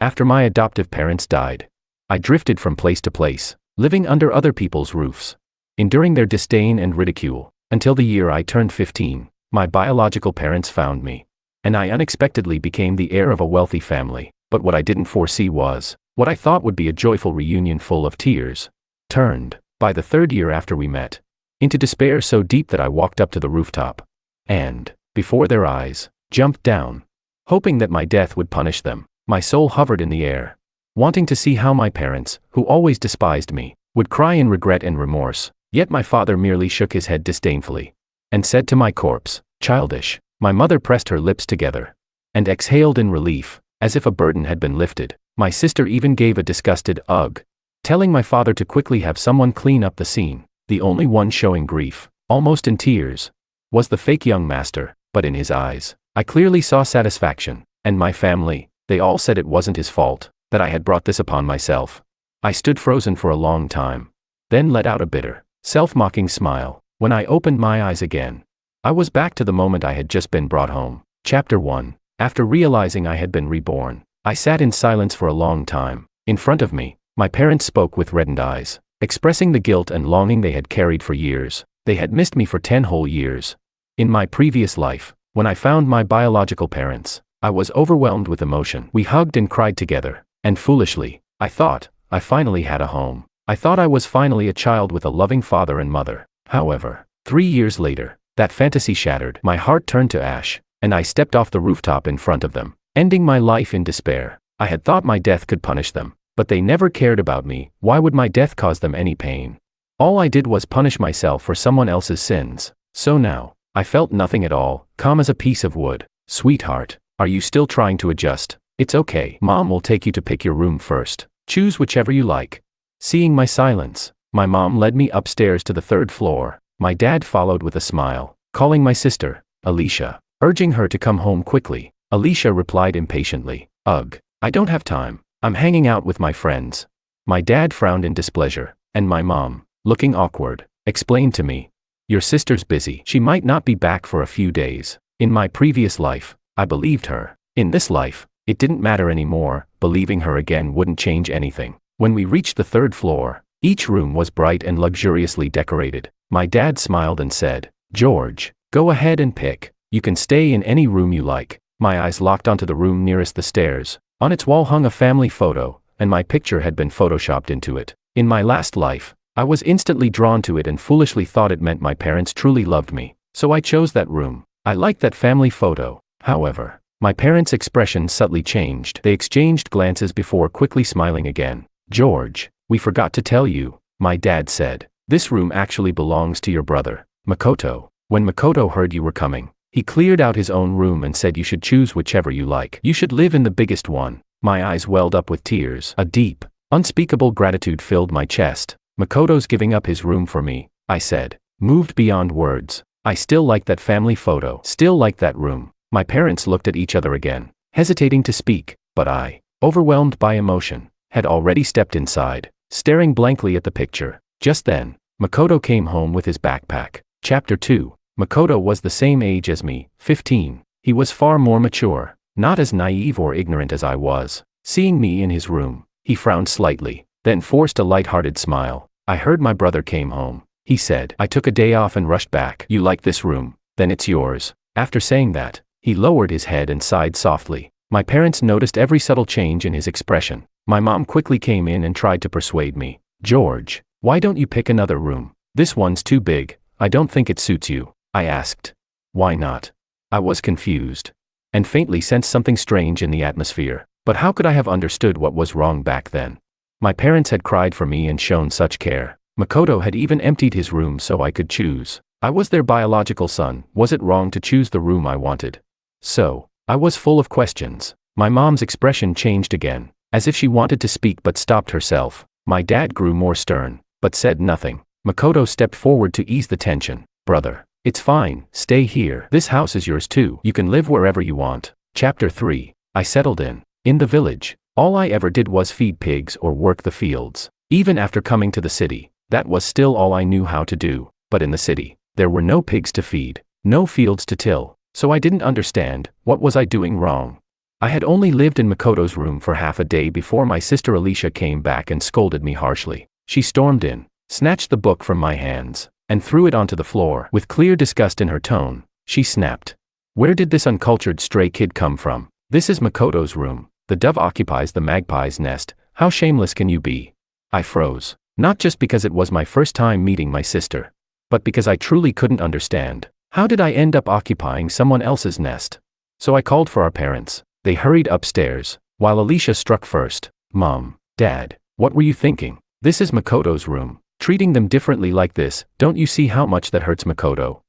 After my adoptive parents died, I drifted from place to place, living under other people's roofs, enduring their disdain and ridicule, until the year I turned 15, my biological parents found me, and I unexpectedly became the heir of a wealthy family. But what I didn't foresee was, what I thought would be a joyful reunion full of tears, turned, by the 3rd year after we met, into despair so deep that I walked up to the rooftop, and, before their eyes, jumped down, hoping that my death would punish them. My soul hovered in the air, wanting to see how my parents, who always despised me, would cry in regret and remorse. Yet my father merely shook his head disdainfully, and said to my corpse, "Childish." My mother pressed her lips together, and exhaled in relief, as if a burden had been lifted. My sister even gave a disgusted ugh, telling my father to quickly have someone clean up the scene. The only one showing grief, almost in tears, was the fake young master, but in his eyes, I clearly saw satisfaction. And my family, they all said it wasn't his fault, that I had brought this upon myself. I stood frozen for a long time, then let out a bitter, self-mocking smile. When I opened my eyes again, I was back to the moment I had just been brought home. Chapter 1. After realizing I had been reborn, I sat in silence for a long time. In front of me, my parents spoke with reddened eyes, expressing the guilt and longing they had carried for years. They had missed me for 10 whole years. In my previous life, when I found my biological parents, I was overwhelmed with emotion. We hugged and cried together, and foolishly, I thought, I finally had a home. I thought I was finally a child with a loving father and mother. However, 3 years later, that fantasy shattered. My heart turned to ash, and I stepped off the rooftop in front of them, ending my life in despair. I had thought my death could punish them, but they never cared about me. Why would my death cause them any pain? All I did was punish myself for someone else's sins. So now, I felt nothing at all, calm as a piece of wood. Sweetheart, are you still trying to adjust? It's okay. Mom will take you to pick your room first. Choose whichever you like. Seeing my silence, my mom led me upstairs to the 3rd floor. My dad followed with a smile, calling my sister, Alicia, urging her to come home quickly. Alicia replied impatiently, "Ugh, I don't have time. I'm hanging out with my friends." My dad frowned in displeasure, and my mom, looking awkward, explained to me, "Your sister's busy. She might not be back for a few days." In my previous life, I believed her. In this life, it didn't matter anymore. Believing her again wouldn't change anything. When we reached the 3rd floor, each room was bright and luxuriously decorated. My dad smiled and said, "George, go ahead and pick. You can stay in any room you like." My eyes locked onto the room nearest the stairs. On its wall hung a family photo, and my picture had been photoshopped into it. In my last life, I was instantly drawn to it and foolishly thought it meant my parents truly loved me. So I chose that room. I liked that family photo. However, my parents' expression subtly changed. They exchanged glances before quickly smiling again. "George, we forgot to tell you," my dad said. "This room actually belongs to your brother, Makoto." When Makoto heard you were coming, he cleared out his own room and said you should choose whichever you like. You should live in the biggest one. My eyes welled up with tears. A deep, unspeakable gratitude filled my chest. "Makoto's giving up his room for me," I said, moved beyond words. I still like that family photo, still like that room. My parents looked at each other again, hesitating to speak, but I, overwhelmed by emotion, had already stepped inside, staring blankly at the picture. Just then, Makoto came home with his backpack. Chapter 2. Makoto was the same age as me, 15. He was far more mature, not as naive or ignorant as I was. Seeing me in his room, he frowned slightly, then forced a light-hearted smile. "I heard my brother came home," he said. "I took a day off and rushed back. You like this room? Then it's yours." After saying that, he lowered his head and sighed softly. My parents noticed every subtle change in his expression. My mom quickly came in and tried to persuade me. "George, why don't you pick another room? This one's too big. I don't think it suits you." I asked. "Why not?" I was confused, and faintly sensed something strange in the atmosphere. But how could I have understood what was wrong back then? My parents had cried for me and shown such care. Makoto had even emptied his room so I could choose. I was their biological son. Was it wrong to choose the room I wanted? So, I was full of questions. My mom's expression changed again, as if she wanted to speak but stopped herself. My dad grew more stern, but said nothing. Makoto stepped forward to ease the tension. "Brother, it's fine, stay here. This house is yours too. You can live wherever you want." Chapter 3. I settled in. In the village, all I ever did was feed pigs or work the fields. Even after coming to the city, that was still all I knew how to do. But in the city, there were no pigs to feed, no fields to till, so I didn't understand, what was I doing wrong? I had only lived in Makoto's room for half a day before my sister Alicia came back and scolded me harshly. She stormed in, snatched the book from my hands, and threw it onto the floor. With clear disgust in her tone, she snapped. Where did this uncultured stray kid come from? This is Makoto's room. The dove occupies the magpie's nest. How shameless can you be? I froze, not just because it was my first time meeting my sister, but because I truly couldn't understand. How did I end up occupying someone else's nest? So I called for our parents. They hurried upstairs, while Alicia struck first. Mom, Dad, what were you thinking? This is Makoto's room. Treating them differently like this, don't you see how much that hurts Makoto?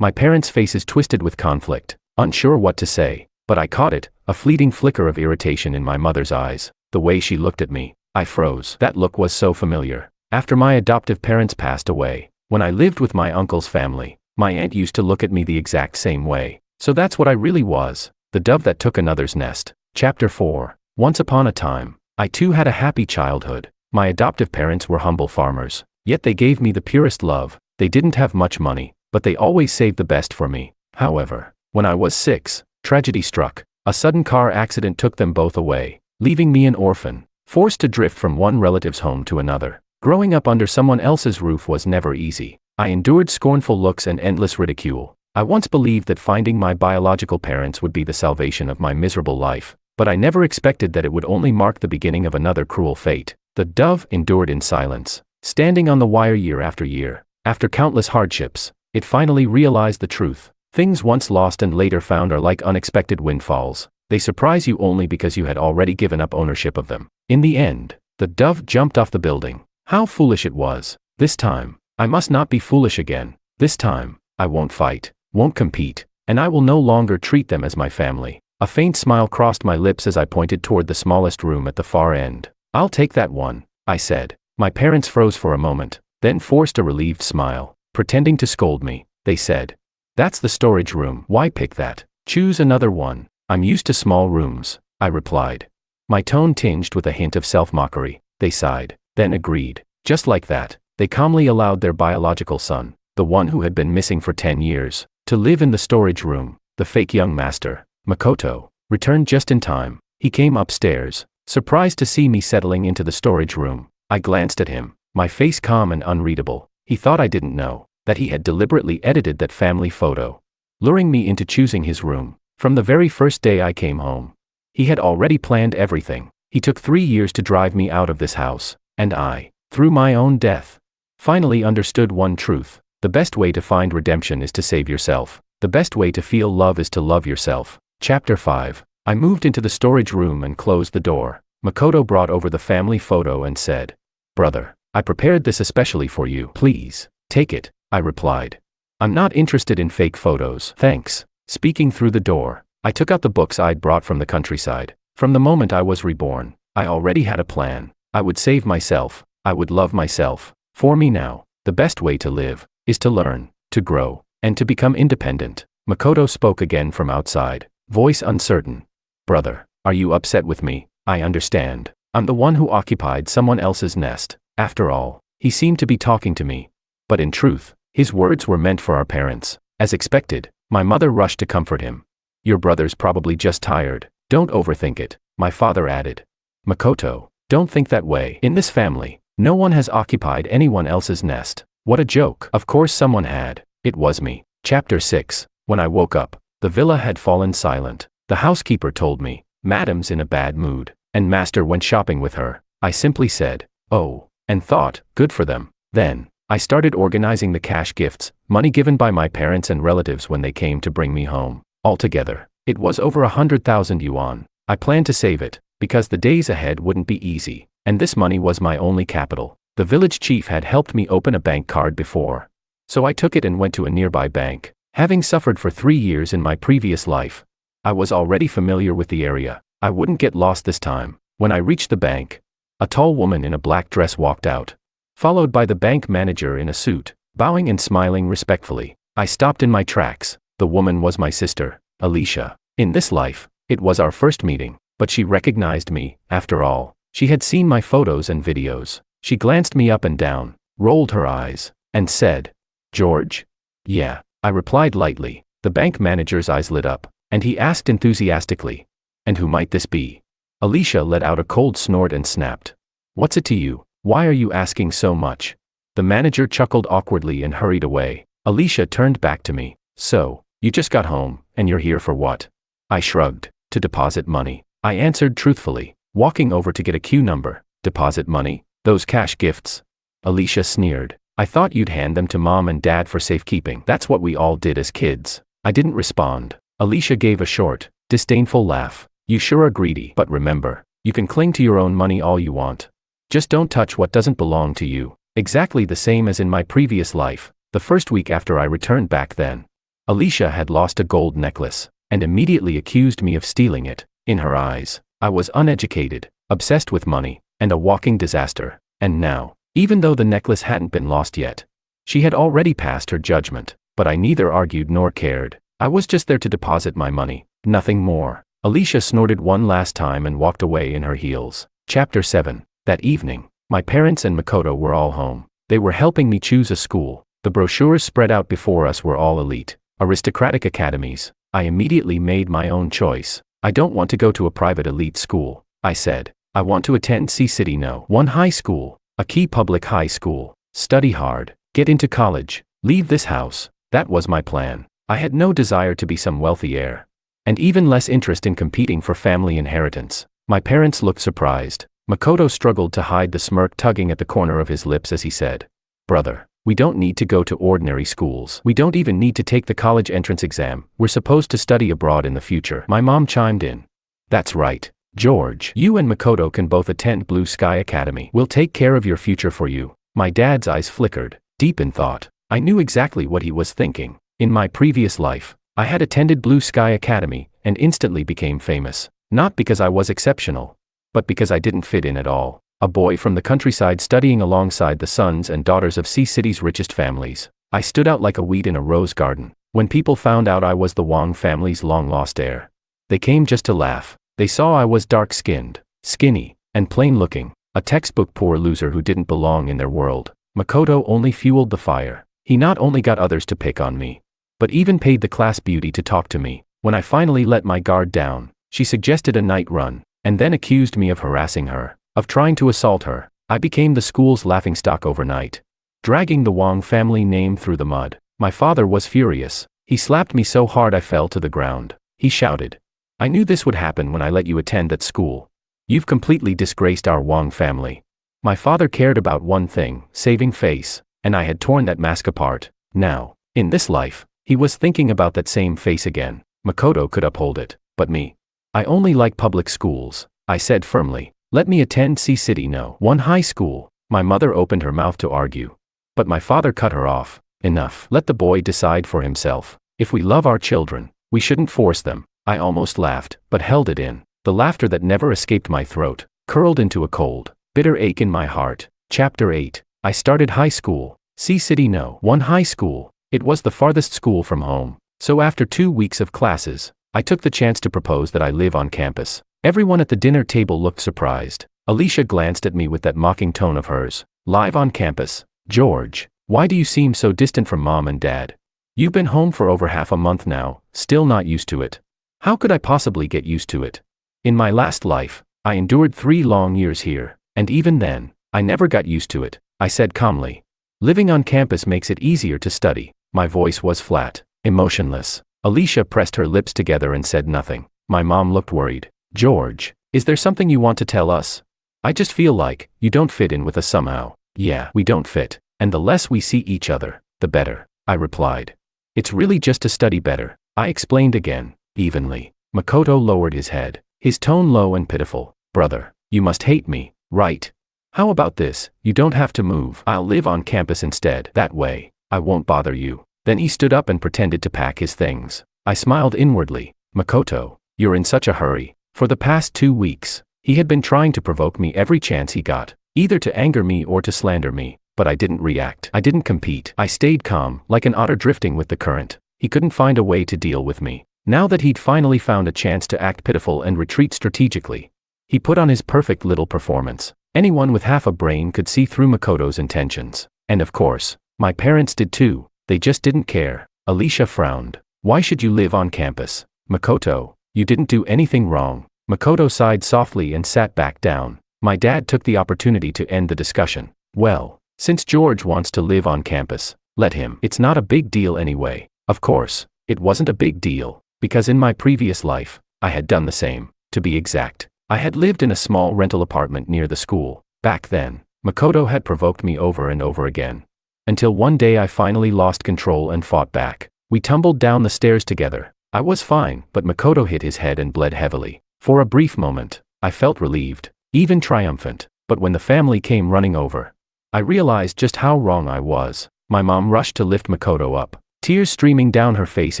My parents' faces twisted with conflict, unsure what to say, but I caught it, a fleeting flicker of irritation in my mother's eyes. The way she looked at me, I froze. That look was so familiar. After my adoptive parents passed away, when I lived with my uncle's family, my aunt used to look at me the exact same way. So that's what I really was. The dove that took another's nest. Chapter 4. Once upon a time, I too had a happy childhood. My adoptive parents were humble farmers, yet they gave me the purest love. They didn't have much money, but they always saved the best for me. However, when I was 6, tragedy struck. A sudden car accident took them both away, leaving me an orphan, forced to drift from one relative's home to another. Growing up under someone else's roof was never easy. I endured scornful looks and endless ridicule. I once believed that finding my biological parents would be the salvation of my miserable life, but I never expected that it would only mark the beginning of another cruel fate. The dove endured in silence, standing on the wire year after year. After countless hardships, it finally realized the truth. Things once lost and later found are like unexpected windfalls. They surprise you only because you had already given up ownership of them. In the end, the dove jumped off the building. How foolish it was. This time, I must not be foolish again. This time, I won't fight, won't compete, and I will no longer treat them as my family. A faint smile crossed my lips as I pointed toward the smallest room at the far end. I'll take that one, I said. My parents froze for a moment, then forced a relieved smile. Pretending to scold me, they said, "That's the storage room. Why pick that? Choose another one." "I'm used to small rooms," I replied. My tone tinged with a hint of self-mockery. They sighed, then agreed. Just like that, they calmly allowed their biological son, the one who had been missing for 10 years, to live in the storage room. The fake young master, Makoto, returned just in time. He came upstairs, surprised to see me settling into the storage room. I glanced at him, my face calm and unreadable. He thought I didn't know that he had deliberately edited that family photo, luring me into choosing his room. From the very first day I came home, he had already planned everything. He took 3 years to drive me out of this house, and I, through my own death, finally understood one truth. The best way to find redemption is to save yourself. The best way to feel love is to love yourself. Chapter 5. I moved into the storage room and closed the door. Makoto brought over the family photo and said, "Brother, I prepared this especially for you. Please, take it," I replied. "I'm not interested in fake photos, thanks." Speaking through the door, I took out the books I'd brought from the countryside. From the moment I was reborn, I already had a plan. I would save myself. I would love myself. For me now, the best way to live is to learn, to grow, and to become independent. Makoto spoke again from outside, voice uncertain. "Brother, are you upset with me? I understand. I'm the one who occupied someone else's nest. After all, he seemed to be talking to me. But in truth, his words were meant for our parents." As expected, my mother rushed to comfort him. "Your brother's probably just tired. Don't overthink it," my father added. "Makoto, don't think that way. In this family, no one has occupied anyone else's nest." What a joke. Of course someone had. It was me. Chapter 6. When I woke up, the villa had fallen silent. The housekeeper told me, "Madam's in a bad mood, and master went shopping with her." I simply said, "Oh," and thought, good for them. Then, I started organizing the cash gifts, money given by my parents and relatives when they came to bring me home. Altogether, it was over 100,000 yuan. I planned to save it, because the days ahead wouldn't be easy, and this money was my only capital. The village chief had helped me open a bank card before, so I took it and went to a nearby bank. Having suffered for 3 years in my previous life, I was already familiar with the area. I wouldn't get lost this time. When I reached the bank, a tall woman in a black dress walked out, followed by the bank manager in a suit, bowing and smiling respectfully. I stopped in my tracks. The woman was my sister, Alicia. In this life, it was our first meeting, but she recognized me. After all, she had seen my photos and videos. She glanced me up and down, rolled her eyes, and said, "George?" "Yeah," I replied lightly. The bank manager's eyes lit up, and he asked enthusiastically, And who might this be? Alicia let out a cold snort and snapped. What's it to you? Why are you asking so much? The manager chuckled awkwardly and hurried away. Alicia turned back to me. So, you just got home, and you're here for what? I shrugged. To deposit money. I answered truthfully, walking over to get a queue number. Deposit money? Those cash gifts? Alicia sneered. I thought you'd hand them to mom and dad for safekeeping. That's what we all did as kids. I didn't respond. Alicia gave a short, disdainful laugh. You sure are greedy. But remember, you can cling to your own money all you want. Just don't touch what doesn't belong to you. Exactly the same as in my previous life, the first week after I returned back then. Alicia had lost a gold necklace, and immediately accused me of stealing it. In her eyes, I was uneducated, obsessed with money, and a walking disaster. And now, even though the necklace hadn't been lost yet, she had already passed her judgment, but I neither argued nor cared. I was just there to deposit my money, nothing more. Alicia snorted one last time and walked away in her heels. Chapter 7. That evening, my parents and Makoto were all home. They were helping me choose a school. The brochures spread out before us were all elite, aristocratic academies. I immediately made my own choice. I don't want to go to a private elite school, I said. I want to attend C-City No. 1 high school, a key public high school, study hard, get into college, leave this house. That was my plan. I had no desire to be some wealthy heir, and even less interest in competing for family inheritance. My parents looked surprised. Makoto struggled to hide the smirk tugging at the corner of his lips as he said, "Brother, we don't need to go to ordinary schools. We don't even need to take the college entrance exam. We're supposed to study abroad in the future." My mom chimed in. "That's right, George. You and Makoto can both attend Blue Sky Academy. We'll take care of your future for you." My dad's eyes flickered, deep in thought. I knew exactly what he was thinking. In my previous life, I had attended Blue Sky Academy and instantly became famous. Not because I was exceptional, but because I didn't fit in at all. A boy from the countryside studying alongside the sons and daughters of C-City's richest families. I stood out like a weed in a rose garden. When people found out I was the Wang family's long-lost heir, they came just to laugh. They saw I was dark-skinned, skinny, and plain-looking, a textbook poor loser who didn't belong in their world. Makoto only fueled the fire. He not only got others to pick on me, but even paid the class beauty to talk to me. When I finally let my guard down, she suggested a night run, and then accused me of harassing her, of trying to assault her. I became the school's laughingstock overnight, dragging the Wang family name through the mud. My father was furious. He slapped me so hard I fell to the ground. He shouted, "I knew this would happen when I let you attend that school. You've completely disgraced our Wang family." My father cared about one thing, saving face, and I had torn that mask apart. Now, in this life, he was thinking about that same face again. Makoto could uphold it, but me? I only like public schools, I said firmly. Let me attend C-City No. 1 high school. My mother opened her mouth to argue, but my father cut her off. Enough. Let the boy decide for himself. If we love our children, we shouldn't force them. I almost laughed, but held it in. The laughter that never escaped my throat curled into a cold, bitter ache in my heart. Chapter 8. I started high school. C-City No. 1 high school. It was the farthest school from home, so after 2 weeks of classes, I took the chance to propose that I live on campus. Everyone at the dinner table looked surprised. Alicia glanced at me with that mocking tone of hers. "Live on campus? George, why do you seem so distant from mom and dad? You've been home for over half a month now, still not used to it." How could I possibly get used to it? In my last life, I endured 3 long years here, and even then, I never got used to it, I said calmly. Living on campus makes it easier to study. My voice was flat, emotionless. Alicia pressed her lips together and said nothing. My mom looked worried. "George, is there something you want to tell us? I just feel like you don't fit in with us somehow." "Yeah, we don't fit, and the less we see each other, the better," I replied. "It's really just to study better," I explained again, evenly. Makoto lowered his head, his tone low and pitiful. "Brother, you must hate me, right? How about this? You don't have to move. I'll live on campus instead. That way, I won't bother you." Then he stood up and pretended to pack his things. I smiled inwardly. "Makoto, you're in such a hurry." For the past 2 weeks, he had been trying to provoke me every chance he got, either to anger me or to slander me, but I didn't react. I didn't compete. I stayed calm, like an otter drifting with the current. He couldn't find a way to deal with me. Now that he'd finally found a chance to act pitiful and retreat strategically, he put on his perfect little performance. Anyone with half a brain could see through Makoto's intentions. And of course, my parents did too. They just didn't care. Alicia frowned. "Why should you live on campus? Makoto, you didn't do anything wrong. Makoto sighed softly and sat back down. My dad took the opportunity to end the discussion. Well, since George wants to live on campus, let him. It's not a big deal anyway. Of course, it wasn't a big deal, because in my previous life, I had done the same. To be exact, I had lived in a small rental apartment near the school. Back then, Makoto had provoked me over and over again. Until one day I finally lost control and fought back. We tumbled down the stairs together. I was fine, but Makoto hit his head and bled heavily. For a brief moment, I felt relieved, even triumphant, but when the family came running over, I realized just how wrong I was. My mom rushed to lift Makoto up, tears streaming down her face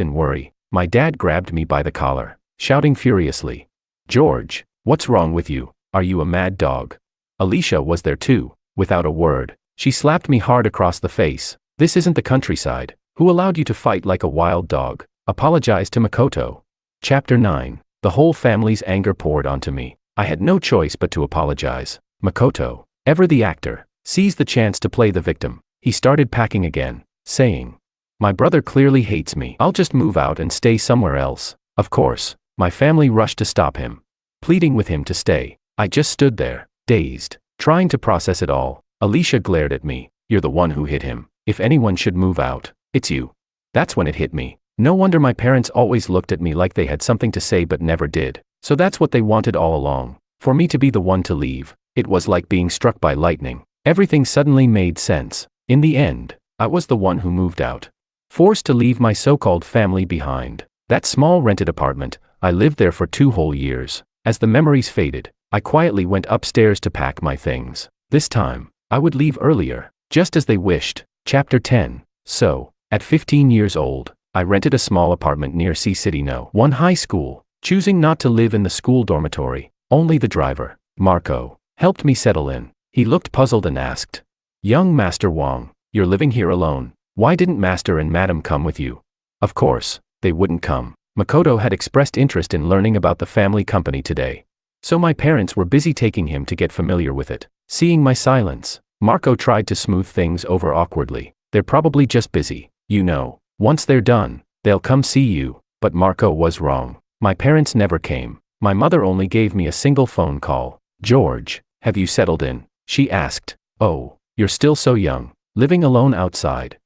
in worry. My dad grabbed me by the collar, shouting furiously, "George, what's wrong with you? Are you a mad dog?" Alicia was there too. Without a word, she slapped me hard across the face. "This isn't the countryside. Who allowed you to fight like a wild dog?" Apologized to Makoto. Chapter 9. The whole family's anger poured onto me. I had no choice but to apologize. Makoto, ever the actor, seized the chance to play the victim. He started packing again, saying, "My brother clearly hates me. I'll just move out and stay somewhere else." Of course, my family rushed to stop him, pleading with him to stay. I just stood there, dazed, trying to process it all. Alicia glared at me. "You're the one who hit him. If anyone should move out, it's you." That's when it hit me. No wonder my parents always looked at me like they had something to say but never did. So that's what they wanted all along. For me to be the one to leave. It was like being struck by lightning. Everything suddenly made sense. In the end, I was the one who moved out. Forced to leave my so-called family behind. That small rented apartment, I lived there for 2 whole years. As the memories faded, I quietly went upstairs to pack my things. This time, I would leave earlier, just as they wished. Chapter 10. So, at 15 years old, I rented a small apartment near C-City No. 1 high school, choosing not to live in the school dormitory. Only the driver, Marco, helped me settle in. He looked puzzled and asked, "Young Master Wong, you're living here alone. Why didn't Master and Madam come with you?" Of course, they wouldn't come. Makoto had expressed interest in learning about the family company today. So my parents were busy taking him to get familiar with it. Seeing my silence, Marco tried to smooth things over awkwardly. "They're probably just busy. You know, once they're done, they'll come see you." But Marco was wrong. My parents never came. My mother only gave me a single phone call. "George, have you settled in?" she asked. "Oh, you're still so young, living alone outside.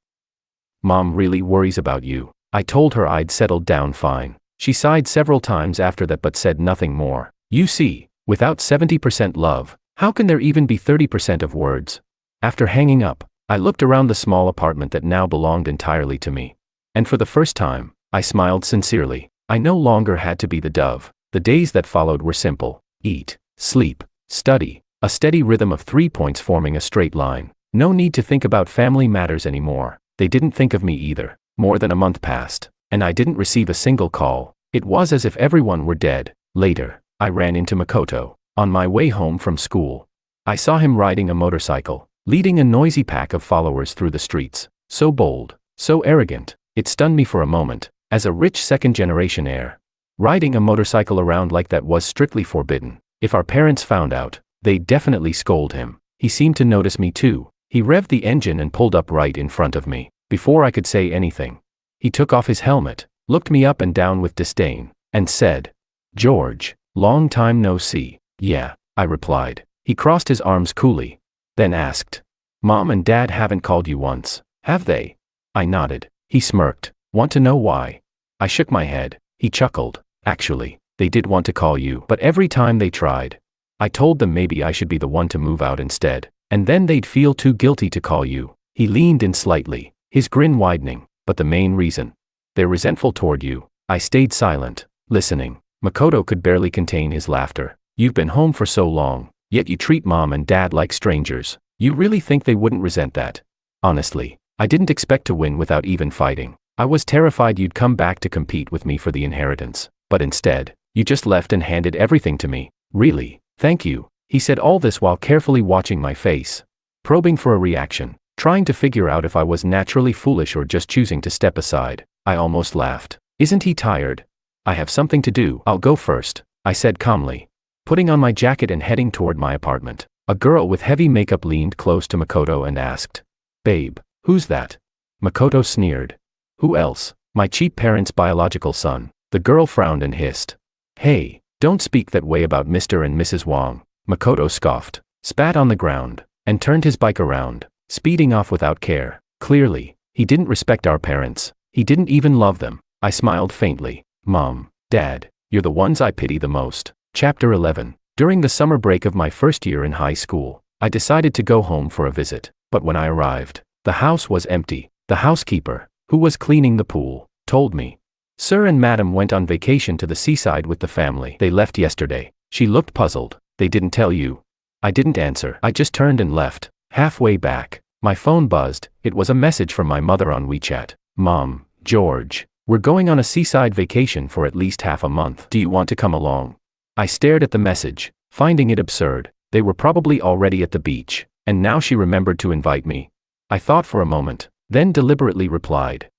Mom really worries about you." I told her I'd settled down fine. She sighed several times after that but said nothing more. You see, without 70% love, how can there even be 30% of words? After hanging up, I looked around the small apartment that now belonged entirely to me. And for the first time, I smiled sincerely. I no longer had to be the dove. The days that followed were simple. Eat, sleep, study, a steady rhythm of 3 points forming a straight line. No need to think about family matters anymore. They didn't think of me either. More than a month passed, and I didn't receive a single call. It was as if everyone were dead. Later, I ran into Makoto. On my way home from school, I saw him riding a motorcycle, leading a noisy pack of followers through the streets. So bold, so arrogant, it stunned me for a moment. As a rich second-generation heir, riding a motorcycle around like that was strictly forbidden. If our parents found out, they'd definitely scold him. He seemed to notice me too. He revved the engine and pulled up right in front of me. Before I could say anything, he took off his helmet, looked me up and down with disdain, and said, "George, long time no see." "Yeah," I replied. He crossed his arms coolly, then asked, "Mom and Dad haven't called you once, have they?" I nodded. He smirked. "Want to know why?" I shook my head. He chuckled. "Actually, they did want to call you, but every time they tried, I told them maybe I should be the one to move out instead, and then they'd feel too guilty to call you." He leaned in slightly, his grin widening. "But the main reason? They're resentful toward you." I stayed silent, listening. Makoto could barely contain his laughter. "You've been home for so long, yet you treat Mom and Dad like strangers. You really think they wouldn't resent that?" Honestly, I didn't expect to win without even fighting. I was terrified you'd come back to compete with me for the inheritance. But instead, you just left and handed everything to me. "Really, thank you." He said all this while carefully watching my face, probing for a reaction, trying to figure out if I was naturally foolish or just choosing to step aside. I almost laughed. "Isn't he tired?" "I have something to do. I'll go first," I said calmly, putting on my jacket and heading toward my apartment. A girl with heavy makeup leaned close to Makoto and asked, "Babe, who's that?" Makoto sneered. "Who else? My cheap parents' biological son." The girl frowned and hissed, "Hey, Don't speak that way about Mr. and Mrs. Wang, Makoto scoffed, spat on the ground, and turned his bike around, speeding off without care. Clearly, he didn't respect our parents. He didn't even love them. I smiled faintly. Mom, Dad, you're the ones I pity the most. Chapter 11. During the summer break of my first year in high school, I decided to go home for a visit, but when I arrived, the house was empty. The housekeeper, who was cleaning the pool, told me, "Sir and Madam went on vacation to the seaside with the family. They left yesterday." She looked puzzled. "They didn't tell you?" I didn't answer. I just turned and left. Halfway back, my phone buzzed. It was a message from my mother on WeChat. "Mom, George, we're going on a seaside vacation for at least half a month. Do you want to come along?" I stared at the message, finding it absurd. They were probably already at the beach, and now she remembered to invite me. I thought for a moment, then deliberately replied,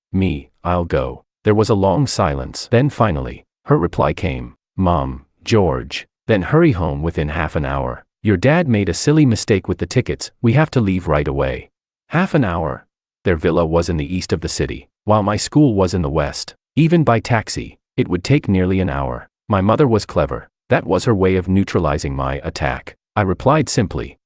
"I'll go." There was a long silence. Then finally, her reply came, "Mom, George, then hurry home within half an hour. Your dad made a silly mistake with the tickets. We have to leave right away." Half an hour? Their villa was in the east of the city, while my school was in the west. Even by taxi, it would take nearly an hour. My mother was clever. That was her way of neutralizing my attack. I replied simply,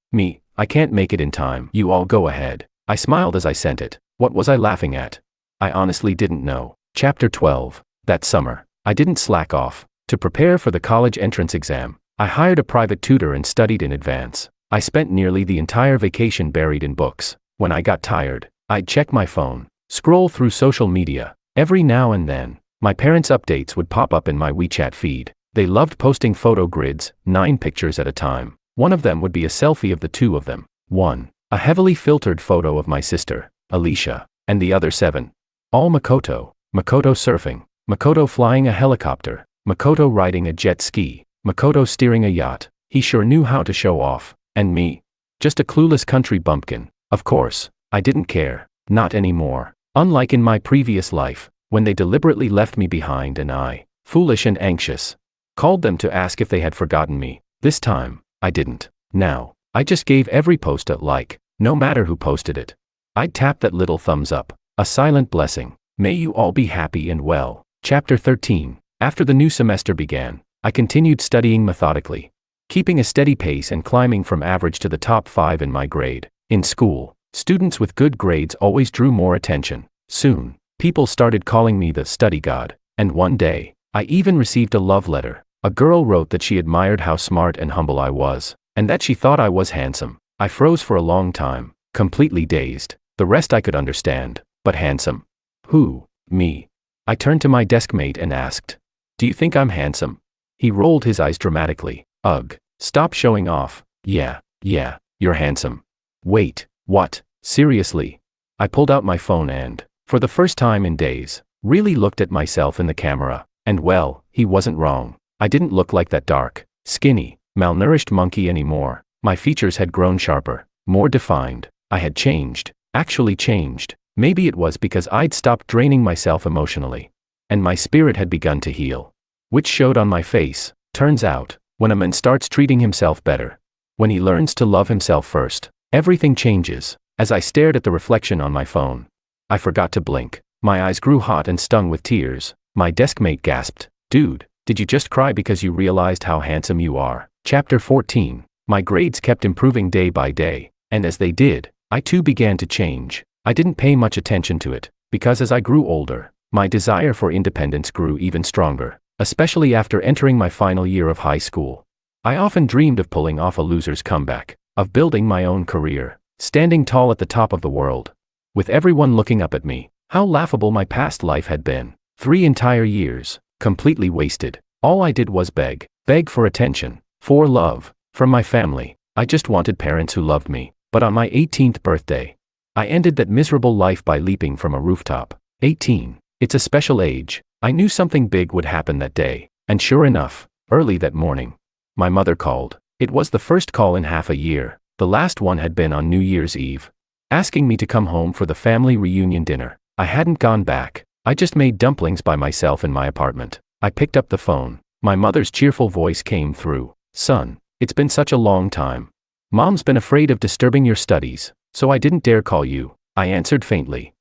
I can't make it in time. You all go ahead." I smiled as I sent it. What was I laughing at? I honestly didn't know. Chapter 12. That summer, I didn't slack off. To prepare for the college entrance exam, I hired a private tutor and studied in advance. I spent nearly the entire vacation buried in books. When I got tired, I'd check my phone, scroll through social media. Every now and then, my parents' updates would pop up in my WeChat feed. They loved posting photo grids, 9 pictures at a time. One of them would be a selfie of the two of them. One, a heavily filtered photo of my sister, Alicia, and the other 7. All Makoto. Makoto surfing, Makoto flying a helicopter, Makoto riding a jet ski, Makoto steering a yacht. He sure knew how to show off. And me? Just a clueless country bumpkin. Of course, I didn't care. Not anymore. Unlike in my previous life, when they deliberately left me behind and I, foolish and anxious, called them to ask if they had forgotten me. This time, I didn't. Now, I just gave every post a like, no matter who posted it. I'd tap that little thumbs up, a silent blessing. May you all be happy and well. Chapter 13. After the new semester began, I continued studying methodically, keeping a steady pace and climbing from average to the top 5 in my grade. In school, students with good grades always drew more attention. Soon, people started calling me the study god, and one day, I even received a love letter. A girl wrote that she admired how smart and humble I was, and that she thought I was handsome. I froze for a long time, completely dazed. The rest I could understand, but handsome? Who? Me. I turned to my deskmate and asked, "Do you think I'm handsome?" He rolled his eyes dramatically. "Ugh, stop showing off." Yeah, you're handsome." "Wait, what? Seriously?" I pulled out my phone and, for the first time in days, really looked at myself in the camera. And well, he wasn't wrong. I didn't look like that dark, skinny, malnourished monkey anymore. My features had grown sharper, more defined. I had changed, actually changed. Maybe it was because I'd stopped draining myself emotionally, and my spirit had begun to heal, which showed on my face. Turns out, when a man starts treating himself better, when he learns to love himself first, everything changes. As I stared at the reflection on my phone, I forgot to blink. My eyes grew hot and stung with tears. My deskmate gasped, "Dude, did you just cry because you realized how handsome you are?" Chapter 14. My grades kept improving day by day, and as they did, I too began to change. I didn't pay much attention to it, because as I grew older, my desire for independence grew even stronger, especially after entering my final year of high school. I often dreamed of pulling off a loser's comeback, of building my own career, standing tall at the top of the world, with everyone looking up at me. How laughable my past life had been. 3 entire years, completely wasted. All I did was beg for attention, for love, from my family. I just wanted parents who loved me. But on my 18th birthday, I ended that miserable life by leaping from a rooftop. 18. It's a special age. I knew something big would happen that day, and sure enough, early that morning, my mother called. It was the first call in half a year. The last one had been on New Year's Eve, asking me to come home for the family reunion dinner. I hadn't gone back. I just made dumplings by myself in my apartment. I picked up the phone. My mother's cheerful voice came through. "Son, it's been such a long time. Mom's been afraid of disturbing your studies, so I didn't dare call you." I answered faintly,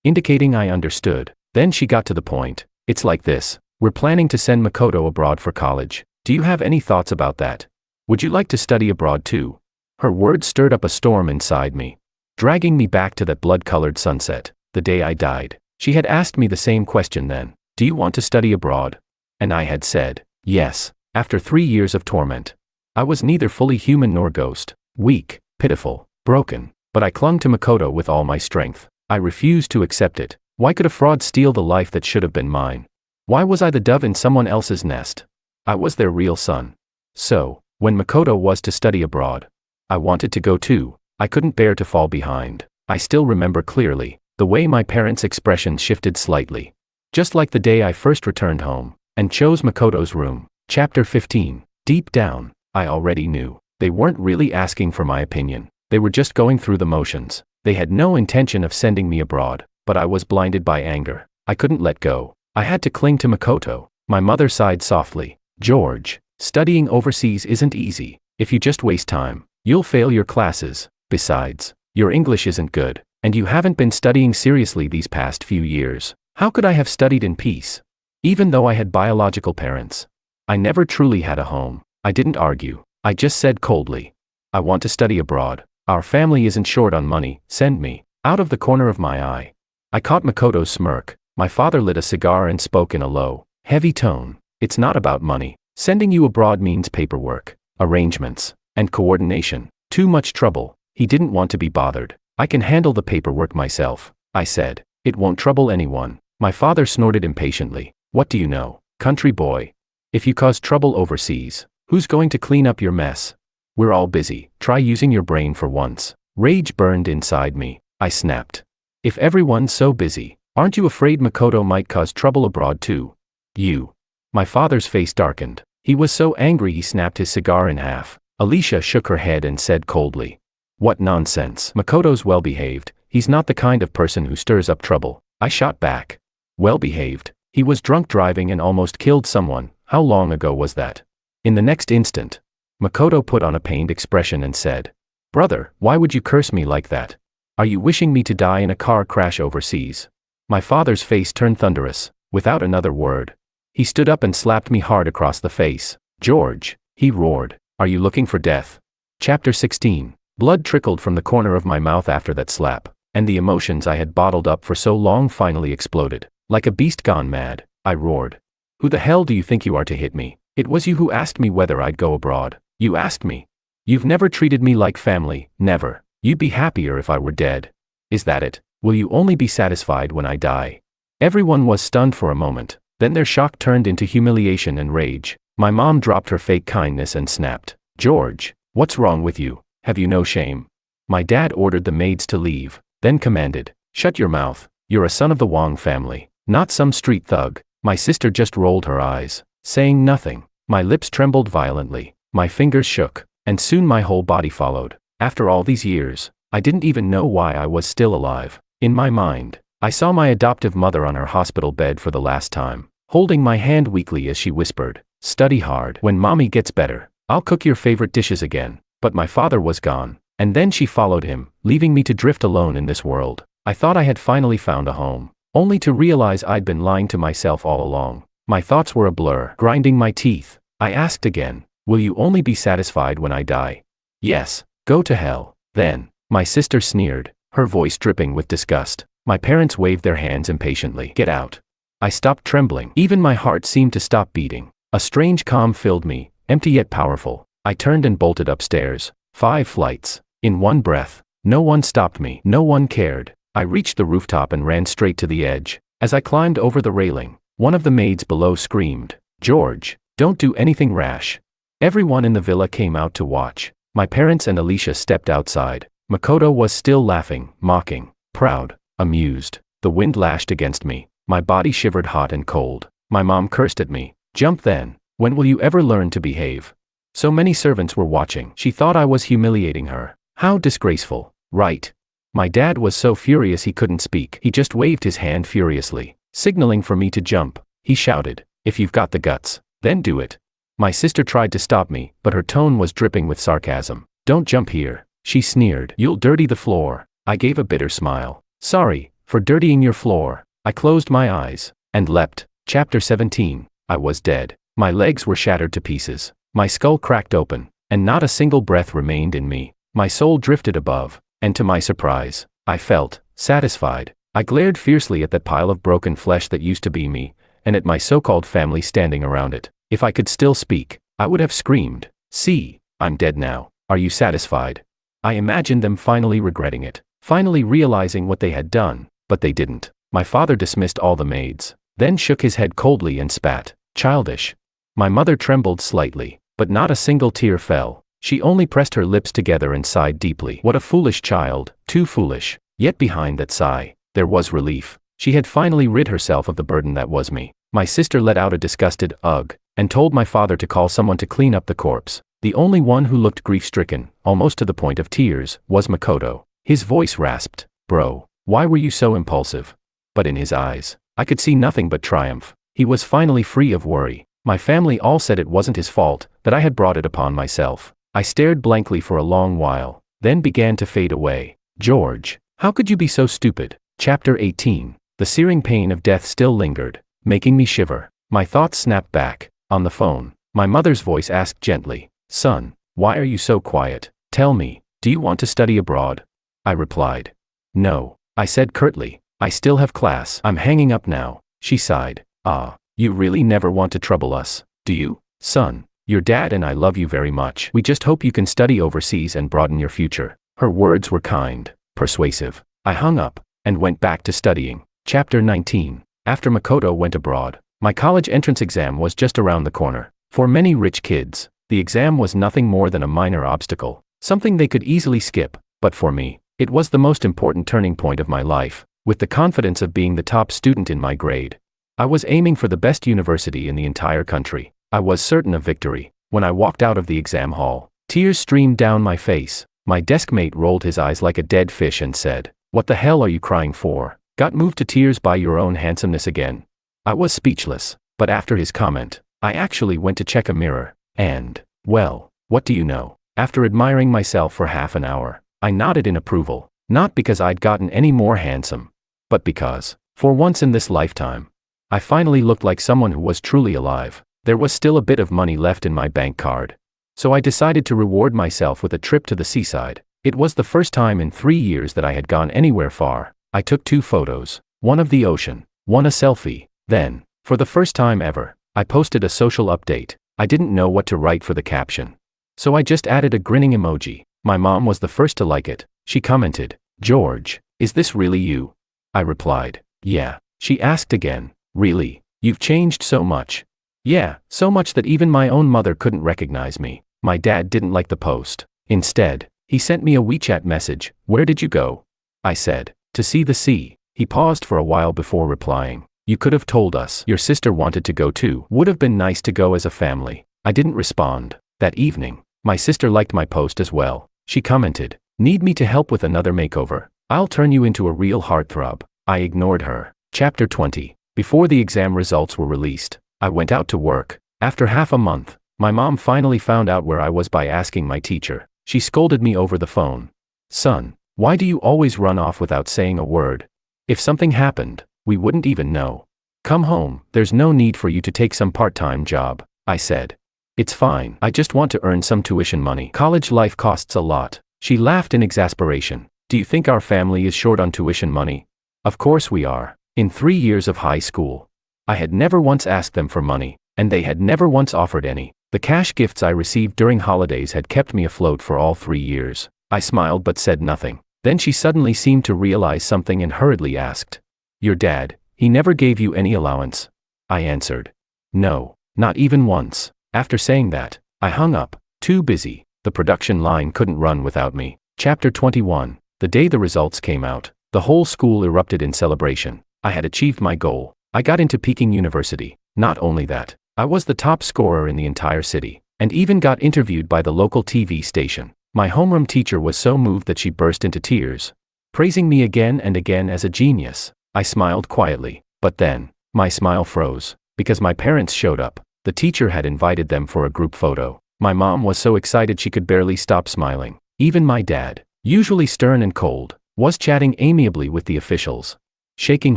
indicating I understood. Then she got to the point. "It's like this. We're planning to send Makoto abroad for college. Do you have any thoughts about that? Would you like to study abroad too? Her words stirred up a storm inside me, dragging me back to that blood-colored sunset, the day I died. She had asked me the same question then. Do you want to study abroad? And I had said, yes, after 3 years of torment. I was neither fully human nor ghost, weak, pitiful, broken, but I clung to Makoto with all my strength. I refused to accept it. Why could a fraud steal the life that should have been mine? Why was I the dove in someone else's nest? I was their real son. So, when Makoto was to study abroad, I wanted to go too. I couldn't bear to fall behind. I still remember clearly the way my parents' expressions shifted slightly. Just like the day I first returned home and chose Makoto's room. Chapter 15. Deep down, I already knew. They weren't really asking for my opinion. They were just going through the motions. They had no intention of sending me abroad, but I was blinded by anger. I couldn't let go. I had to cling to Makoto. My mother sighed softly. George, studying overseas isn't easy. If you just waste time, you'll fail your classes. Besides, your English isn't good, and you haven't been studying seriously these past few years. How could I have studied in peace? Even though I had biological parents, I never truly had a home. I didn't argue. I just said coldly, I want to study abroad. Our family isn't short on money. Send me. Out of the corner of my eye, I caught Makoto's smirk. My father lit a cigar and spoke in a low, heavy tone. It's not about money. Sending you abroad means paperwork, arrangements, and coordination. Too much trouble. He didn't want to be bothered. I can handle the paperwork myself, I said. It won't trouble anyone. My father snorted impatiently. What do you know, country boy? If you cause trouble overseas, who's going to clean up your mess? We're all busy. Try using your brain for once. Rage burned inside me. I snapped. If everyone's so busy, aren't you afraid Makoto might cause trouble abroad too? You. My father's face darkened. He was so angry he snapped his cigar in half. Alicia shook her head and said coldly, what nonsense. Makoto's well-behaved. He's not the kind of person who stirs up trouble. I shot back. Well-behaved. He was drunk driving and almost killed someone. How long ago was that? In the next instant, Makoto put on a pained expression and said, brother, why would you curse me like that? Are you wishing me to die in a car crash overseas? My father's face turned thunderous. Without another word, he stood up and slapped me hard across the face. George, he roared, are you looking for death? Chapter 16. Blood trickled from the corner of my mouth after that slap, and the emotions I had bottled up for so long finally exploded. Like a beast gone mad, I roared. Who the hell do you think you are to hit me? It was you who asked me whether I'd go abroad. You asked me. You've never treated me like family, never. You'd be happier if I were dead. Is that it? Will you only be satisfied when I die? Everyone was stunned for a moment, then their shock turned into humiliation and rage. My mom dropped her fake kindness and snapped. George, what's wrong with you? Have you no shame? My dad ordered the maids to leave, then commanded, shut your mouth. You're a son of the Wong family, not some street thug. My sister just rolled her eyes, saying nothing. My lips trembled violently, my fingers shook, and soon my whole body followed. After all these years, I didn't even know why I was still alive. In my mind, I saw my adoptive mother on her hospital bed for the last time, holding my hand weakly as she whispered, study hard. When mommy gets better, I'll cook your favorite dishes again. But my father was gone, and then she followed him, leaving me to drift alone in this world. I thought I had finally found a home, only to realize I'd been lying to myself all along. My thoughts were a blur, grinding my teeth. I asked again, will you only be satisfied when I die? Yes, go to hell. Then, my sister sneered, her voice dripping with disgust. My parents waved their hands impatiently. Get out. I stopped trembling. Even my heart seemed to stop beating. A strange calm filled me, empty yet powerful. I turned and bolted upstairs. 5 flights. In one breath. No one stopped me. No one cared. I reached the rooftop and ran straight to the edge. As I climbed over the railing, one of the maids below screamed, George, don't do anything rash. Everyone in the villa came out to watch. My parents and Alicia stepped outside. Makoto was still laughing, mocking, proud, amused. The wind lashed against me. My body shivered hot and cold. My mom cursed at me. Jump then. When will you ever learn to behave? So many servants were watching. She thought I was humiliating her. How disgraceful. Right. My dad was so furious he couldn't speak. He just waved his hand furiously, signaling for me to jump. He shouted, if you've got the guts, then do it. My sister tried to stop me, but her tone was dripping with sarcasm. Don't jump here, she sneered. You'll dirty the floor. I gave a bitter smile. Sorry, for dirtying your floor. I closed my eyes and leapt. Chapter 17. I was dead. My legs were shattered to pieces. My skull cracked open, and not a single breath remained in me. My soul drifted above, and to my surprise, I felt satisfied. I glared fiercely at that pile of broken flesh that used to be me, and at my so-called family standing around it. If I could still speak, I would have screamed, "See, I'm dead now. Are you satisfied?" I imagined them finally regretting it, finally realizing what they had done, but they didn't. My father dismissed all the maids, then shook his head coldly and spat, "Childish." My mother trembled slightly, but not a single tear fell. She only pressed her lips together and sighed deeply. What a foolish child, too foolish. Yet behind that sigh, there was relief. She had finally rid herself of the burden that was me. My sister let out a disgusted ugh, and told my father to call someone to clean up the corpse. The only one who looked grief-stricken, almost to the point of tears, was Makoto. His voice rasped, "Bro, why were you so impulsive?" But in his eyes, I could see nothing but triumph. He was finally free of worry. My family all said it wasn't his fault, that I had brought it upon myself. I stared blankly for a long while, then began to fade away. George, how could you be so stupid? Chapter 18. The searing pain of death still lingered, making me shiver. My thoughts snapped back. On the phone, my mother's voice asked gently, "Son, why are you so quiet? Tell me, do you want to study abroad?" I replied, "No," I said curtly. "I still have class. I'm hanging up now." She sighed. "Ah, you really never want to trouble us, do you? Son, your dad and I love you very much. We just hope you can study overseas and broaden your future." Her words were kind, persuasive. I hung up, and went back to studying. Chapter 19. After Makoto went abroad, my college entrance exam was just around the corner. For many rich kids, the exam was nothing more than a minor obstacle, something they could easily skip, but for me, it was the most important turning point of my life. With the confidence of being the top student in my grade, I was aiming for the best university in the entire country. I was certain of victory. When I walked out of the exam hall, tears streamed down my face. My deskmate rolled his eyes like a dead fish and said, "What the hell are you crying for? Got moved to tears by your own handsomeness again?" I was speechless, but after his comment, I actually went to check a mirror, and, well, what do you know? After admiring myself for half an hour, I nodded in approval, not because I'd gotten any more handsome, but because, for once in this lifetime, I finally looked like someone who was truly alive. There was still a bit of money left in my bank card, so I decided to reward myself with a trip to the seaside. It was the first time in 3 years that I had gone anywhere far. I took 2 photos, one of the ocean, one a selfie. Then, for the first time ever, I posted a social update. I didn't know what to write for the caption, so I just added a grinning emoji. My mom was the first to like it. She commented, "George, is this really you?" I replied, "Yeah." She asked again, "Really? You've changed so much." "Yeah, so much that even my own mother couldn't recognize me." My dad didn't like the post. Instead, he sent me a WeChat message. "Where did you go?" I said, "To see the sea." He paused for a while before replying, "You could have told us. Your sister wanted to go too. Would have been nice to go as a family." I didn't respond. That evening, my sister liked my post as well. She commented, "Need me to help with another makeover? I'll turn you into a real heartthrob." I ignored her. Chapter 20. Before the exam results were released, I went out to work. After half a month, my mom finally found out where I was by asking my teacher. She scolded me over the phone. "Son, why do you always run off without saying a word? If something happened, we wouldn't even know. Come home, there's no need for you to take some part-time job." I said, "It's fine, I just want to earn some tuition money. College life costs a lot." She laughed in exasperation. "Do you think our family is short on tuition money? Of course we are. In 3 years of high school, I had never once asked them for money, and they had never once offered any. The cash gifts I received during holidays had kept me afloat for all 3 years." I smiled but said nothing. Then she suddenly seemed to realize something and hurriedly asked, "Your dad, he never gave you any allowance?" I answered, "No, not even once." After saying that, I hung up, too busy. The production line couldn't run without me. Chapter 21. The day the results came out, the whole school erupted in celebration. I had achieved my goal. I got into Peking University. Not only that, I was the top scorer in the entire city, and even got interviewed by the local TV station. My homeroom teacher was so moved that she burst into tears, praising me again and again as a genius. I smiled quietly, but then, my smile froze, because my parents showed up. The teacher had invited them for a group photo. My mom was so excited she could barely stop smiling. Even my dad, usually stern and cold, was chatting amiably with the officials, shaking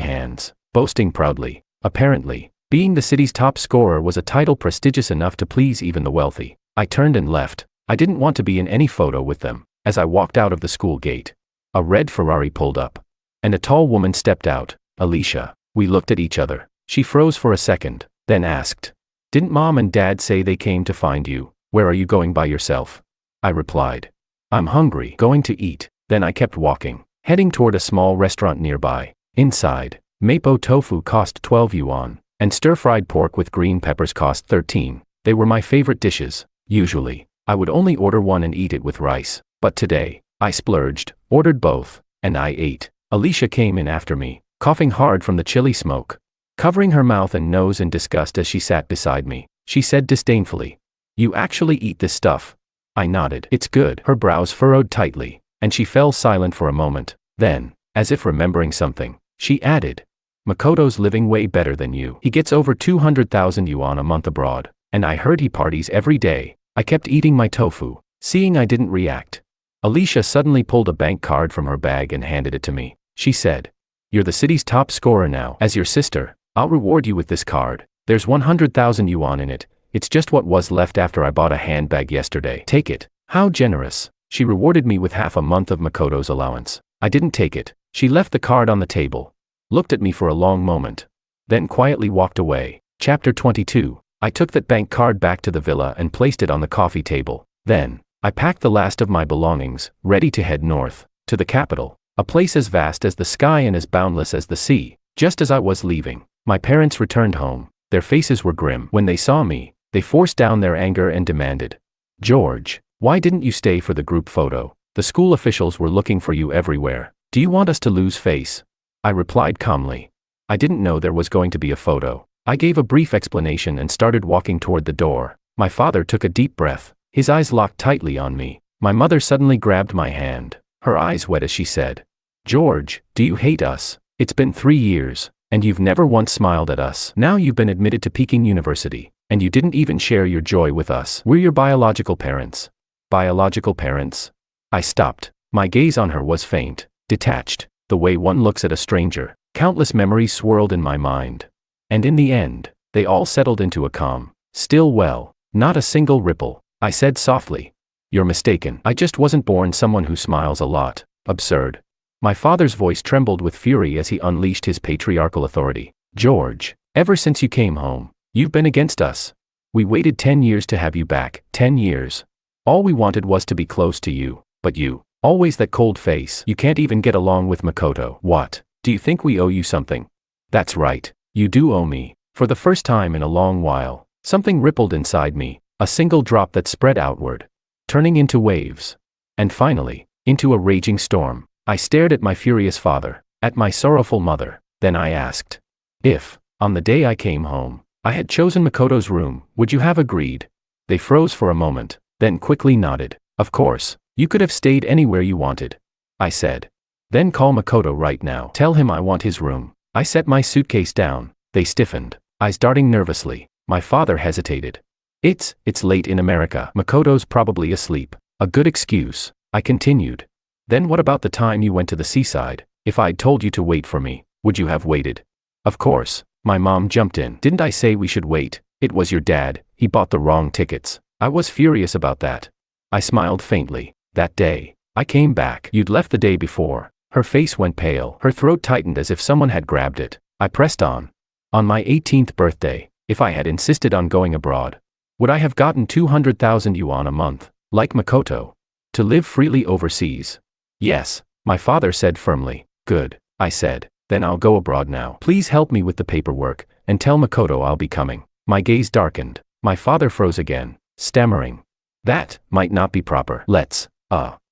hands, boasting proudly. Apparently, Being the city's top scorer was a title prestigious enough to please even the wealthy. I turned and left. I didn't want to be in any photo with them. As I walked out of the school gate, a red Ferrari pulled up, and a tall woman stepped out. Alicia. We looked at each other. She froze for a second, then asked, "Didn't Mom and Dad say they came to find you? Where are you going by yourself?" I replied, "I'm hungry, going to eat." Then I kept walking, heading toward a small restaurant nearby. Inside, mapo tofu cost 12 yuan, and stir-fried pork with green peppers cost 13. They were my favorite dishes. Usually, I would only order one and eat it with rice, but today, I splurged, ordered both, and I ate. Alicia came in after me, coughing hard from the chili smoke. Covering her mouth and nose in disgust as she sat beside me, she said disdainfully, "You actually eat this stuff?" I nodded. "It's good." Her brows furrowed tightly, and she fell silent for a moment. Then, as if remembering something, she added, "Makoto's living way better than you. He gets over 200,000 yuan a month abroad, and I heard he parties every day." I kept eating my tofu, seeing I didn't react. Alicia suddenly pulled a bank card from her bag and handed it to me. She said, "You're the city's top scorer now. As your sister, I'll reward you with this card. There's 100,000 yuan in it. It's just what was left after I bought a handbag yesterday. Take it." How generous. She rewarded me with half a month of Makoto's allowance. I didn't take it. She left the card on the table, looked at me for a long moment, then quietly walked away. Chapter 22. I took that bank card back to the villa and placed it on the coffee table. Then, I packed the last of my belongings, ready to head north, to the capital, a place as vast as the sky and as boundless as the sea. Just as I was leaving, my parents returned home. Their faces were grim. When they saw me, they forced down their anger and demanded, "George, why didn't you stay for the group photo? The school officials were looking for you everywhere. Do you want us to lose face?" I replied calmly, "I didn't know there was going to be a photo." I gave a brief explanation and started walking toward the door. My father took a deep breath, his eyes locked tightly on me. My mother suddenly grabbed my hand, her eyes wet as she said, "George, do you hate us? It's been 3 years, and you've never once smiled at us. Now you've been admitted to Peking University, and you didn't even share your joy with us. We're your biological parents." Biological parents? I stopped. My gaze on her was faint, detached, the way one looks at a stranger. Countless memories swirled in my mind. And in the end, they all settled into a calm, still well, not a single ripple. I said softly, "You're mistaken. I just wasn't born someone who smiles a lot." Absurd. My father's voice trembled with fury as he unleashed his patriarchal authority. "George, ever since you came home, you've been against us. We waited 10 years to have you back, 10 years. All we wanted was to be close to you, but you, always that cold face. You can't even get along with Makoto. What? Do you think we owe you something?" "That's right. You do owe me." For the first time in a long while, something rippled inside me, a single drop that spread outward, turning into waves. And finally, into a raging storm. I stared at my furious father, at my sorrowful mother. Then I asked, "If, on the day I came home, I had chosen Makoto's room, would you have agreed?" They froze for a moment, then quickly nodded. "Of course, you could have stayed anywhere you wanted," I said. "Then call Makoto right now. Tell him I want his room." I set my suitcase down. They stiffened, eyes darting nervously. My father hesitated. It's late in America. Makoto's probably asleep." "A good excuse," I continued. "Then what about the time you went to the seaside? If I'd told you to wait for me, would you have waited?" "Of course," my mom jumped in. "Didn't I say we should wait? It was your dad, he bought the wrong tickets." I was furious about that. I smiled faintly. "That day, I came back. You'd left the day before." Her face went pale, her throat tightened as if someone had grabbed it. I pressed on. "On my 18th birthday, if I had insisted on going abroad, would I have gotten 200,000 yuan a month, like Makoto, to live freely overseas?" "Yes," my father said firmly. "Good," I said. "Then I'll go abroad now. Please help me with the paperwork, and tell Makoto I'll be coming." My gaze darkened. My father froze again, stammering, "That might not be proper. Let's,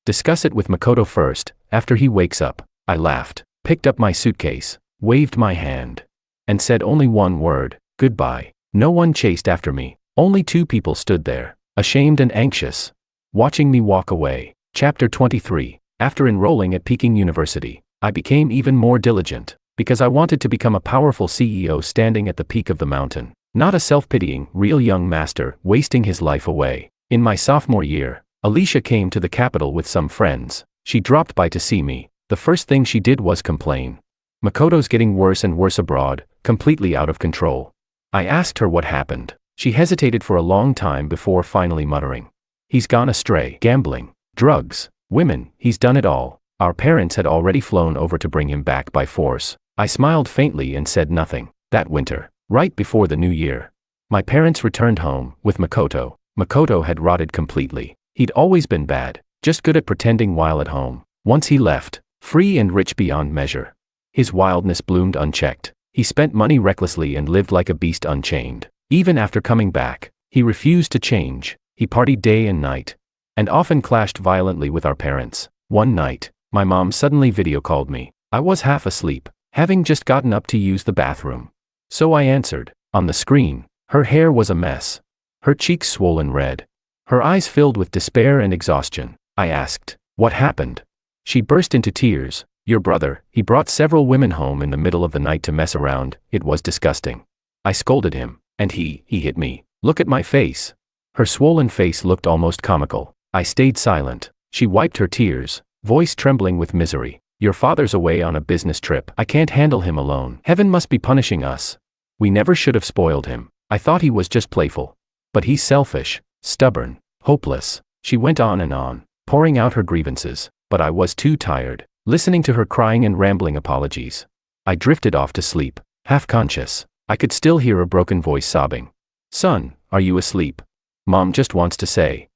discuss it with Makoto first, after he wakes up." I laughed, picked up my suitcase, waved my hand, and said only one word, "Goodbye." No one chased after me. Only 2 people stood there, ashamed and anxious, watching me walk away. Chapter 23. After enrolling at Peking University, I became even more diligent, because I wanted to become a powerful CEO standing at the peak of the mountain, not a self-pitying, real young master wasting his life away. In my sophomore year, Alicia came to the capital with some friends. She dropped by to see me. The first thing she did was complain. "Makoto's getting worse and worse abroad, completely out of control." I asked her what happened. She hesitated for a long time before finally muttering. He's gone astray. Gambling, drugs, women, he's done it all. Our parents had already flown over to bring him back by force. I smiled faintly and said nothing. That winter, right before the new year, my parents returned home with Makoto. Makoto had rotted completely. He'd always been bad, just good at pretending while at home. Once he left, free and rich beyond measure, his wildness bloomed unchecked. He spent money recklessly and lived like a beast unchained. Even after coming back, he refused to change. He partied day and night, and often clashed violently with our parents. One night, my mom suddenly video called me. I was half asleep, having just gotten up to use the bathroom. So I answered. On the screen, her hair was a mess, her cheeks swollen red, her eyes filled with despair and exhaustion. I asked, "What happened?" She burst into tears. "Your brother, he brought several women home in the middle of the night to mess around. It was disgusting. I scolded him, and he hit me. Look at my face." Her swollen face looked almost comical. I stayed silent. She wiped her tears, voice trembling with misery. "Your father's away on a business trip. I can't handle him alone. Heaven must be punishing us. We never should have spoiled him. I thought he was just playful. But he's selfish, stubborn, hopeless." She went on, pouring out her grievances, but I was too tired, listening to her crying and rambling apologies. I drifted off to sleep, half conscious. I could still hear a broken voice sobbing. "Son, are you asleep? Mom just wants to say."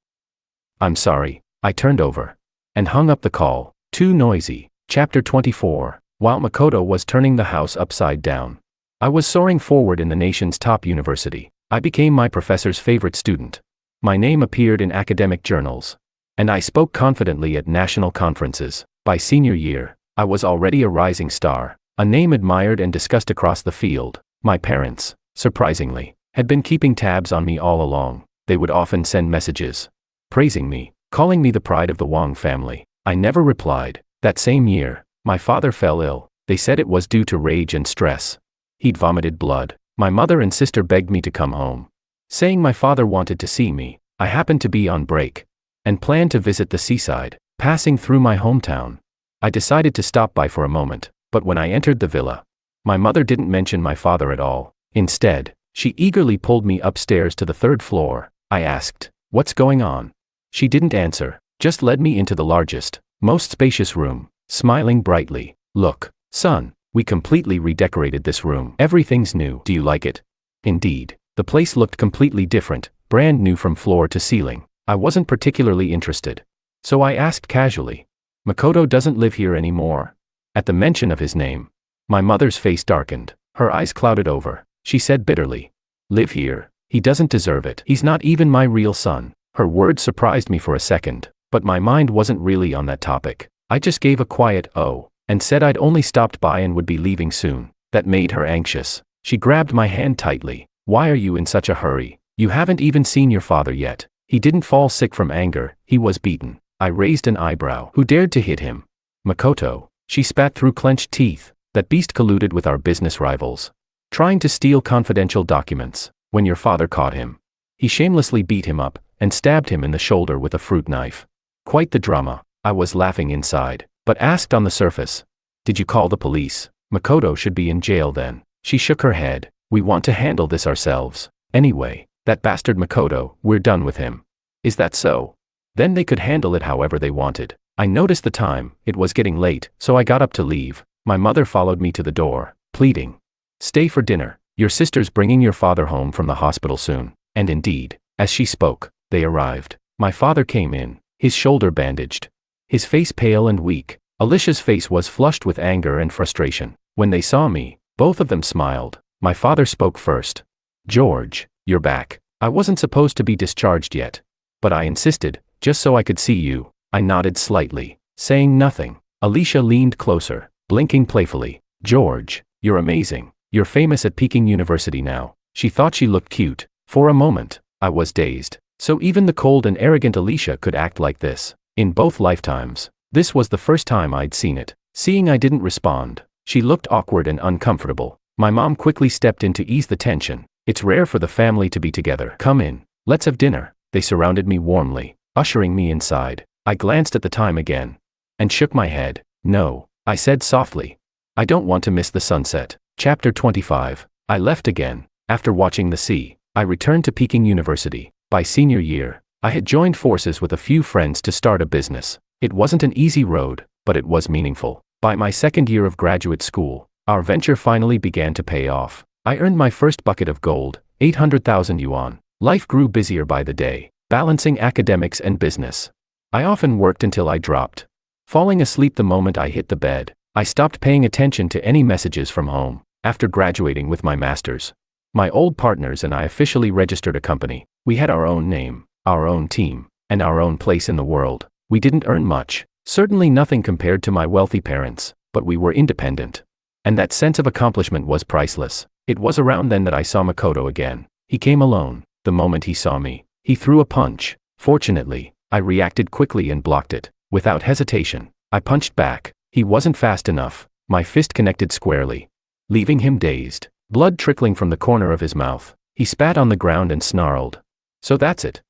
"I'm sorry." I turned over and hung up the call. Too noisy. Chapter 24. While Makoto was turning the house upside down, I was soaring forward in the nation's top university. I became my professor's favorite student. My name appeared in academic journals, and I spoke confidently at national conferences. By senior year, I was already a rising star, a name admired and discussed across the field. My parents, surprisingly, had been keeping tabs on me all along. They would often send messages, praising me, calling me the pride of the Wang family. I never replied. That same year, my father fell ill. They said it was due to rage and stress. He'd vomited blood. My mother and sister begged me to come home, saying my father wanted to see me. I happened to be on break and planned to visit the seaside, passing through my hometown. I decided to stop by for a moment, but when I entered the villa, my mother didn't mention my father at all. Instead, she eagerly pulled me upstairs to the third floor. I asked, "What's going on?" She didn't answer, just led me into the largest, most spacious room, smiling brightly. "Look, son, we completely redecorated this room. Everything's new. Do you like it?" Indeed, the place looked completely different, brand new from floor to ceiling. I wasn't particularly interested, so I asked casually, "Makoto doesn't live here anymore?" At the mention of his name, my mother's face darkened, her eyes clouded over. She said bitterly, "Live here? He doesn't deserve it. He's not even my real son." Her words surprised me for a second, but my mind wasn't really on that topic. I just gave a quiet "oh," and said I'd only stopped by and would be leaving soon. That made her anxious. She grabbed my hand tightly. "Why are you in such a hurry? You haven't even seen your father yet. He didn't fall sick from anger, he was beaten." I raised an eyebrow. "Who dared to hit him?" "Makoto." She spat through clenched teeth. "That beast colluded with our business rivals, trying to steal confidential documents. When your father caught him, he shamelessly beat him up and stabbed him in the shoulder with a fruit knife." Quite the drama. I was laughing inside, but asked on the surface, "Did you call the police? Makoto should be in jail then." She shook her head. "We want to handle this ourselves. Anyway, that bastard Makoto, we're done with him." "Is that so?" Then they could handle it however they wanted. I noticed the time. It was getting late, so I got up to leave. My mother followed me to the door, pleading, "Stay for dinner. Your sister's bringing your father home from the hospital soon." And indeed, as she spoke, they arrived. My father came in, his shoulder bandaged, his face pale and weak. Alicia's face was flushed with anger and frustration. When they saw me, both of them smiled. My father spoke first. "George, you're back. I wasn't supposed to be discharged yet, but I insisted, just so I could see you." I nodded slightly, saying nothing. Alicia leaned closer, blinking playfully. "George, you're amazing. You're famous at Peking University now." She thought she looked cute. For a moment, I was dazed. So even the cold and arrogant Alicia could act like this. In both lifetimes, this was the first time I'd seen it. Seeing I didn't respond, she looked awkward and uncomfortable. My mom quickly stepped in to ease the tension. "It's rare for the family to be together. Come in. Let's have dinner." They surrounded me warmly, ushering me inside. I glanced at the time again and shook my head. "No," I said softly. "I don't want to miss the sunset." Chapter 25. I left again. After watching the sea, I returned to Peking University. By senior year, I had joined forces with a few friends to start a business. It wasn't an easy road, but it was meaningful. By my second year of graduate school, our venture finally began to pay off. I earned my first bucket of gold, 800,000 yuan. Life grew busier by the day, balancing academics and business. I often worked until I dropped, falling asleep the moment I hit the bed. I stopped paying attention to any messages from home. After graduating with my master's, my old partners and I officially registered a company. We had our own name, our own team, and our own place in the world. We didn't earn much, certainly nothing compared to my wealthy parents, but we were independent. And that sense of accomplishment was priceless. It was around then that I saw Makoto again. He came alone. The moment he saw me, he threw a punch. Fortunately, I reacted quickly and blocked it. Without hesitation, I punched back. He wasn't fast enough. My fist connected squarely, leaving him dazed, blood trickling from the corner of his mouth. He spat on the ground and snarled. So that's it.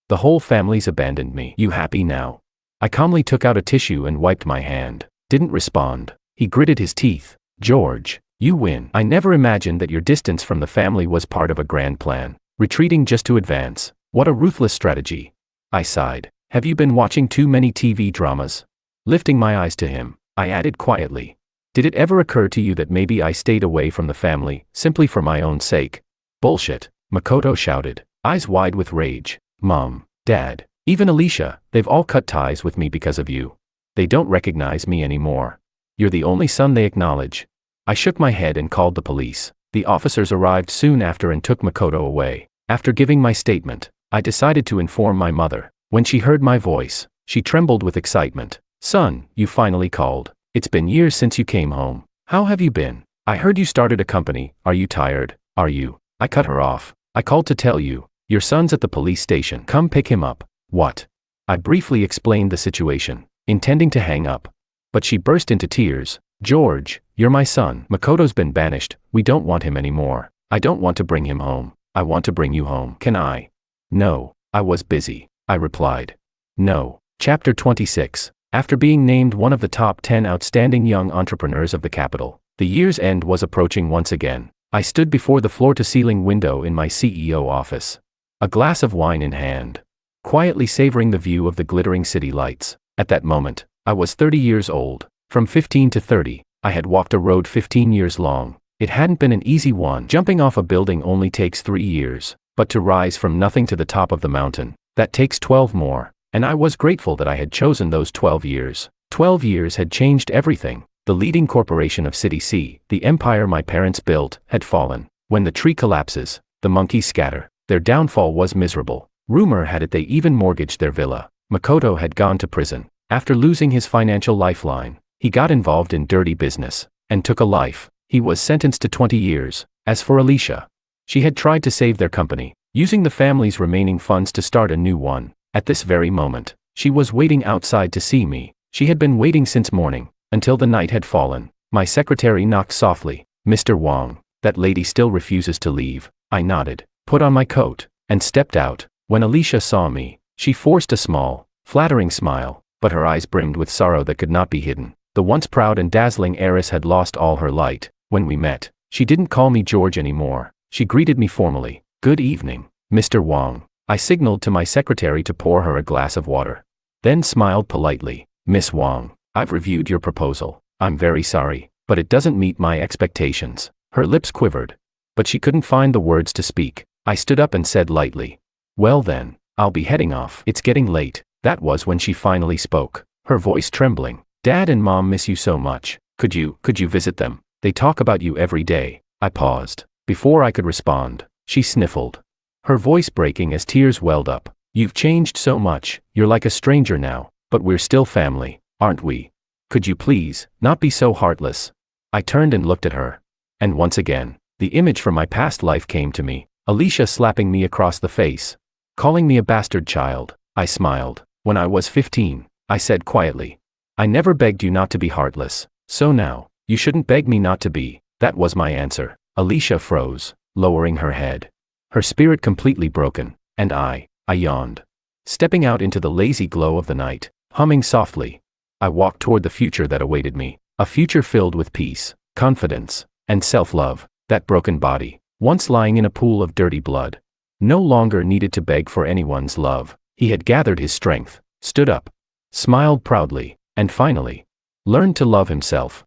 The whole family's abandoned me. You happy now? I calmly took out a tissue and wiped my hand. Didn't respond. He gritted his teeth. George, you win. I never imagined that your distance from the family was part of a grand plan. Retreating just to advance. What a ruthless strategy. I sighed. Have you been watching too many TV dramas? Lifting my eyes to him, I added quietly. Did it ever occur to you that maybe I stayed away from the family, simply for my own sake? Bullshit, Makoto shouted, eyes wide with rage. Mom, Dad, even Alicia, they've all cut ties with me because of you. They don't recognize me anymore. You're the only son they acknowledge. I shook my head and called the police. The officers arrived soon after and took Makoto away. After giving my statement, I decided to inform my mother. When she heard my voice, she trembled with excitement. Son, you finally called. It's been years since you came home. How have you been? I heard you started a company. Are you tired? Are you? I cut her off. I called to tell you. Your son's at the police station. Come pick him up. What? I briefly explained the situation, intending to hang up. But she burst into tears. George, you're my son. Makoto's been banished. We don't want him anymore. I don't want to bring him home. I want to bring you home. Can I? No, I was busy, I replied. No. Chapter 26. After being named one of the top 10 outstanding young entrepreneurs of the capital, the year's end was approaching once again. I stood before the floor-to-ceiling window in my CEO office, a glass of wine in hand, quietly savoring the view of the glittering city lights. At that moment, I was 30 years old. From 15 to 30, I had walked a road 15 years long. It hadn't been an easy one. Jumping off a building only takes 3 years, but to rise from nothing to the top of the mountain, that takes 12 more. And I was grateful that I had chosen those 12 years. 12 years had changed everything. The leading corporation of City C, the empire my parents built, had fallen. When the tree collapses, the monkeys scatter. Their downfall was miserable. Rumor had it they even mortgaged their villa. Makoto had gone to prison. After losing his financial lifeline, he got involved in dirty business and took a life. He was sentenced to 20 years. As for Alicia, she had tried to save their company, using the family's remaining funds to start a new one. At this very moment, she was waiting outside to see me. She had been waiting since morning, until the night had fallen. My secretary knocked softly. Mr. Wang, that lady still refuses to leave. I nodded, put on my coat, and stepped out. When Alicia saw me, she forced a small, flattering smile, but her eyes brimmed with sorrow that could not be hidden. The once proud and dazzling heiress had lost all her light. When we met, she didn't call me George anymore. She greeted me formally. Good evening, Mr. Wang. I signaled to my secretary to pour her a glass of water, then smiled politely. Miss Wang, I've reviewed your proposal. I'm very sorry, but it doesn't meet my expectations. Her lips quivered, but she couldn't find the words to speak. I stood up and said lightly, well then, I'll be heading off. It's getting late. That was when she finally spoke, her voice trembling. Dad and Mom miss you so much. Could you visit them? They talk about you every day. I paused. Before I could respond, she sniffled, her voice breaking as tears welled up. You've changed so much. You're like a stranger now, but we're still family, aren't we? Could you please not be so heartless? I turned and looked at her. And once again, the image from my past life came to me. Alicia slapping me across the face, calling me a bastard child. I smiled. When I was 15, I said quietly, I never begged you not to be heartless. So now, you shouldn't beg me not to be. That was my answer. Alicia froze, lowering her head, her spirit completely broken, and I yawned, stepping out into the lazy glow of the night, humming softly. I walked toward the future that awaited me, a future filled with peace, confidence, and self-love. That broken body, once lying in a pool of dirty blood, no longer needed to beg for anyone's love. He had gathered his strength, stood up, smiled proudly, and finally learned to love himself.